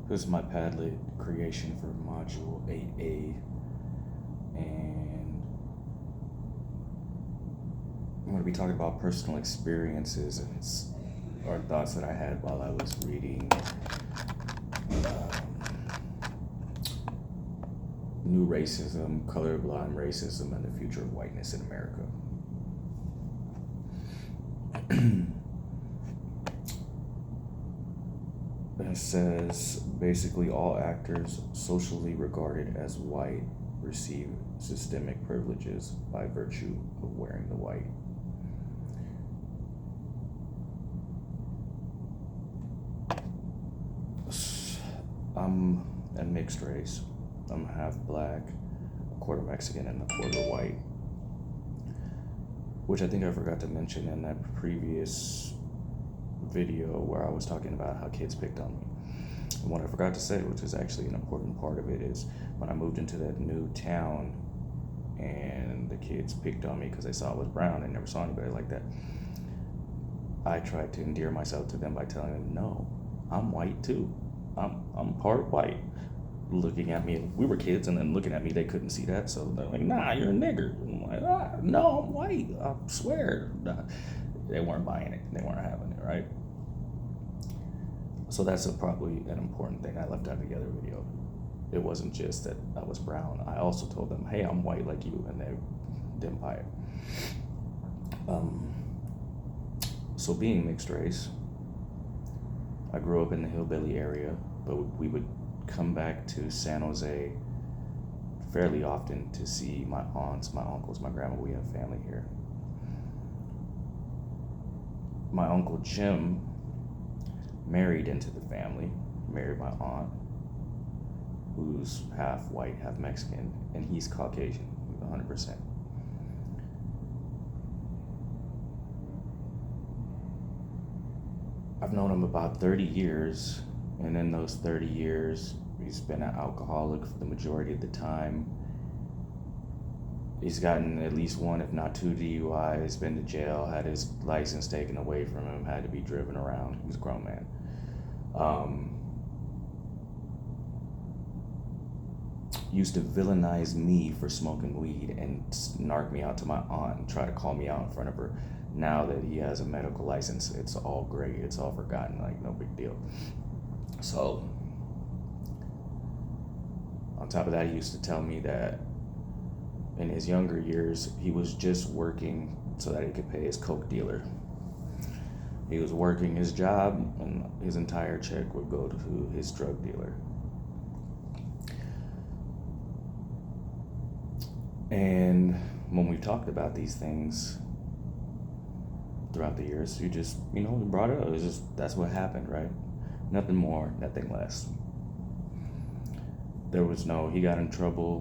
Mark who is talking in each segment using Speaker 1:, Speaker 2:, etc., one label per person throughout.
Speaker 1: This is my Padlet creation for module 8A, and I'm going to be talking about personal experiences and or thoughts that I had while I was reading New Racism, Colorblind Racism, and the Future of Whiteness in America. It says basically all actors socially regarded as white receive systemic privileges by virtue of wearing the white. I'm a mixed race. I'm half black, a quarter Mexican, and a quarter white. Which I think I forgot to mention in that previous video where I was talking about how kids picked on me. And what I forgot to say, which is actually an important part of it, is when I moved into that new town and the kids picked on me because they saw I was brown and never saw anybody like that, I tried to endear myself to them by telling them, no, I'm white too. I'm part white. Looking at me, we were kids, and then looking at me, they couldn't see that, so they're like, nah, you're a nigger. I'm like, no, I'm white, I swear. Nah. They weren't buying it, they weren't having it, right? So that's probably an important thing I left out of the other video. It wasn't just that I was brown. I also told them, hey, I'm white like you, and they didn't buy it. So being mixed race, I grew up in the hillbilly area, but we would come back to San Jose fairly often to see my aunts, my uncles, my grandma. We have family here. My Uncle Jim married into the family, married my aunt, who's half white, half Mexican, and he's Caucasian, 100%. I've known him about 30 years, and in those 30 years, he's been an alcoholic for the majority of the time. He's gotten at least one, if not two DUIs, been to jail, had his license taken away from him, had to be driven around. He was a grown man. Used to villainize me for smoking weed and narc me out to my aunt and try to call me out in front of her. Now that he has a medical license, it's all great. It's all forgotten, like no big deal. So, on top of that, he used to tell me that in his younger years, he was just working so that he could pay his coke dealer. He was working his job, and his entire check would go to his drug dealer. And when we talked about these things throughout the years, we just, we brought it up. It was just, that's what happened, right? Nothing more, nothing less. There was no, he got in trouble,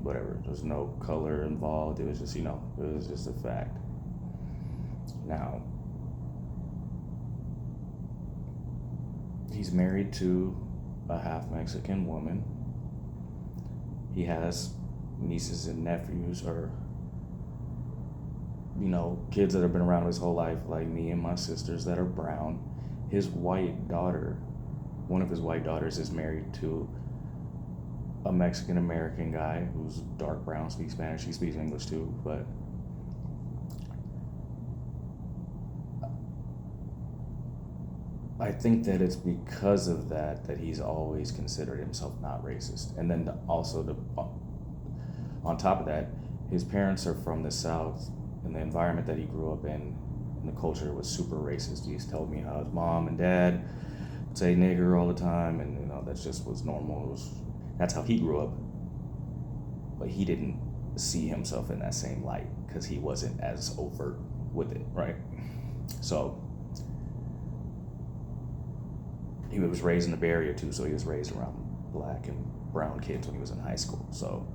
Speaker 1: whatever. There was no color involved. It was just, it was just a fact. Now, he's married to a half Mexican woman. He has nieces and nephews, or kids that have been around his whole life, like me and my sisters that are brown. His white daughter, one of his white daughters, is married to a Mexican American guy who's dark brown, speaks Spanish. He speaks English too, but I think that it's because of that he's always considered himself not racist. And then also on top of that, his parents are from the South, and the environment that he grew up in, and the culture was super racist. He's told me how his mom and dad would say nigger all the time, and that just was normal. That's how he grew up. But he didn't see himself in that same light because he wasn't as overt with it, right? So he was raised in the Bay Area too, so he was raised around black and brown kids when he was in high school. So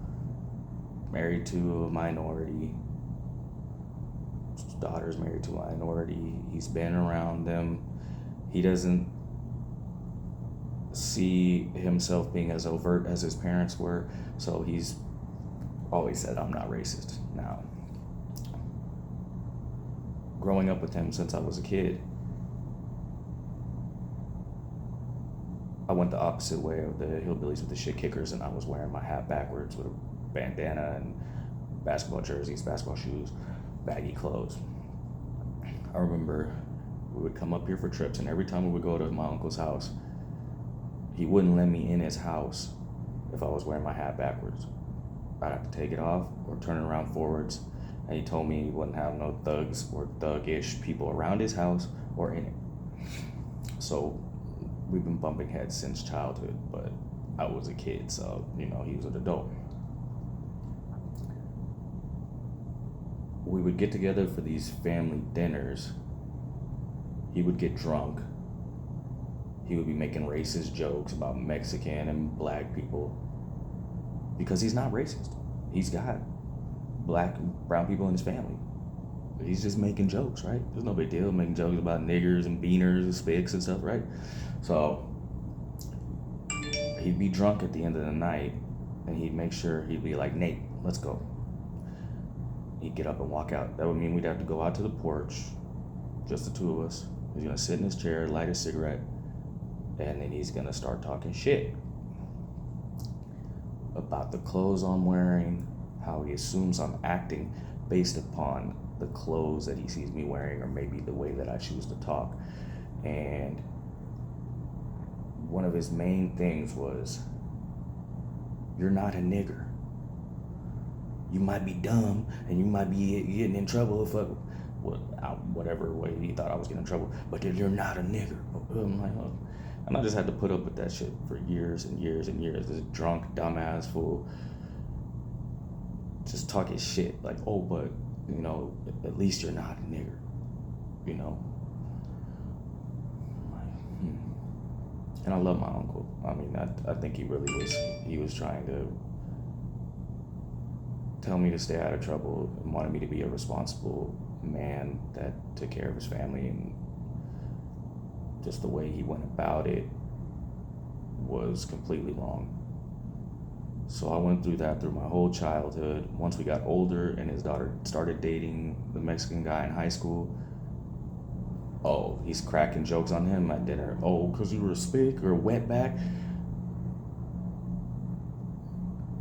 Speaker 1: married to a minority, his daughter's married to a minority. He's been around them. He doesn't see himself being as overt as his parents were, so he's always said, I'm not racist. Now, growing up with him since I was a kid, I went the opposite way of the hillbillies with the shit kickers, and I was wearing my hat backwards with a bandana and basketball jerseys, basketball shoes, baggy clothes. I remember we would come up here for trips, and every time we would go to my uncle's house, he wouldn't let me in his house if I was wearing my hat backwards. I'd have to take it off or turn it around forwards. And he told me he wouldn't have no thugs or thuggish people around his house or in it. So we've been bumping heads since childhood, but I was a kid, so, he was an adult. We would get together for these family dinners. He would get drunk. He would be making racist jokes about Mexican and black people because he's not racist. He's got black and brown people in his family. He's just making jokes, right? There's no big deal making jokes about niggers and beaners and spics and stuff, right? So he'd be drunk at the end of the night, and he'd make sure he'd be like, Nate, let's go. He'd get up and walk out. That would mean we'd have to go out to the porch, just the two of us. He's gonna sit in his chair, light a cigarette, and then he's gonna start talking shit about the clothes I'm wearing, how he assumes I'm acting based upon the clothes that he sees me wearing, or maybe the way that I choose to talk. And one of his main things was, you're not a nigger. You might be dumb and you might be getting in trouble if whatever way he thought I was getting in trouble, but you're not a nigger. I'm like, oh. And I just had to put up with that shit for years and years and years. This drunk, dumbass fool just talking shit like, oh, but, at least you're not a nigger, And I love my uncle. I mean, I think he was trying to tell me to stay out of trouble and wanted me to be a responsible man that took care of his family, and just the way he went about it was completely wrong. So I went through that through my whole childhood. Once we got older and his daughter started dating the Mexican guy in high school, oh, he's cracking jokes on him at dinner. Oh, because you were a spick or a wetback.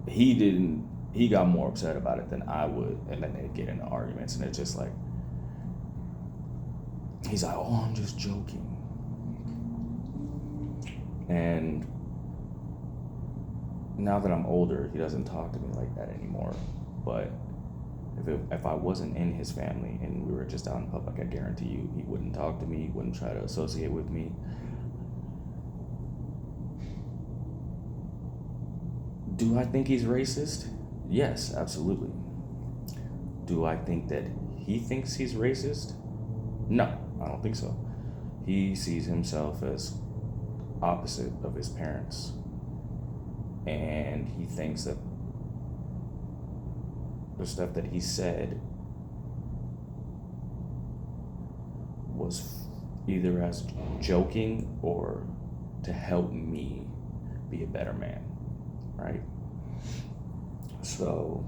Speaker 1: He got more upset about it than I would, and then they'd get into arguments, and it's just like, he's like, oh, I'm just joking. And now that I'm older, he doesn't talk to me like that anymore. But if I wasn't in his family and we were just out in public, I guarantee you he wouldn't talk to me, he wouldn't try to associate with me. Do I think he's racist? Yes, absolutely. Do I think that he thinks he's racist? No, I don't think so. He sees himself as opposite of his parents. And he thinks that the stuff that he said was either as joking or to help me be a better man, right? So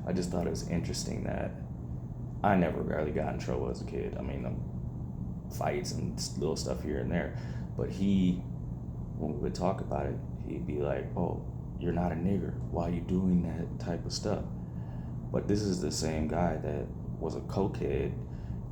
Speaker 1: I just thought it was interesting that I never really got in trouble as a kid. I mean, fights and little stuff here and there. But when we would talk about it, he'd be like, oh, you're not a nigger. Why are you doing that type of stuff? But this is the same guy that was a cokehead,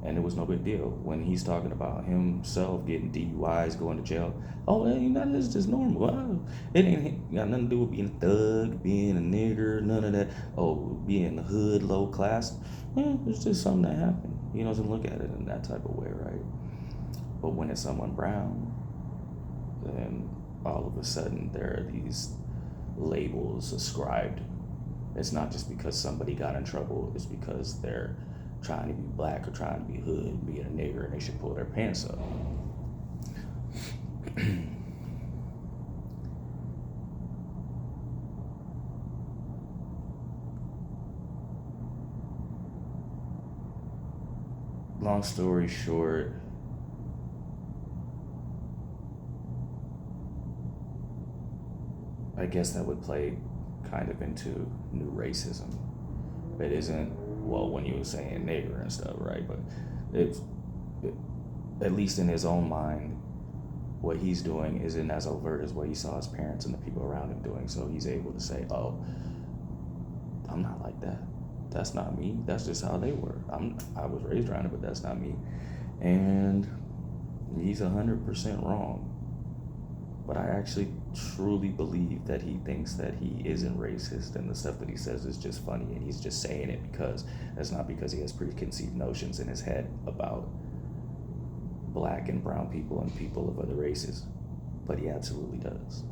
Speaker 1: and it was no big deal. When he's talking about himself getting DUIs, going to jail, oh, that's just normal. Oh, it ain't got nothing to do with being a thug, being a nigger, none of that. Oh, being the hood, low class. It's just something that happened. He doesn't look at it in that type of way, right? But when it's someone brown, then all of a sudden there are these labels ascribed. It's not just because somebody got in trouble, it's because they're trying to be black or trying to be hood, being a nigger, and they should pull their pants up. Long story short, I guess that would play kind of into new racism. It isn't, well, when you were saying nigger and stuff, right? But at least in his own mind, what he's doing isn't as overt as what he saw his parents and the people around him doing. So he's able to say, oh, I'm not like that. That's not me. That's just how they were. I was raised around it, but that's not me. And he's 100% wrong. But I actually truly believe that he thinks that he isn't racist, and the stuff that he says is just funny, and he's just saying it because that's not because he has preconceived notions in his head about black and brown people and people of other races. But he absolutely does.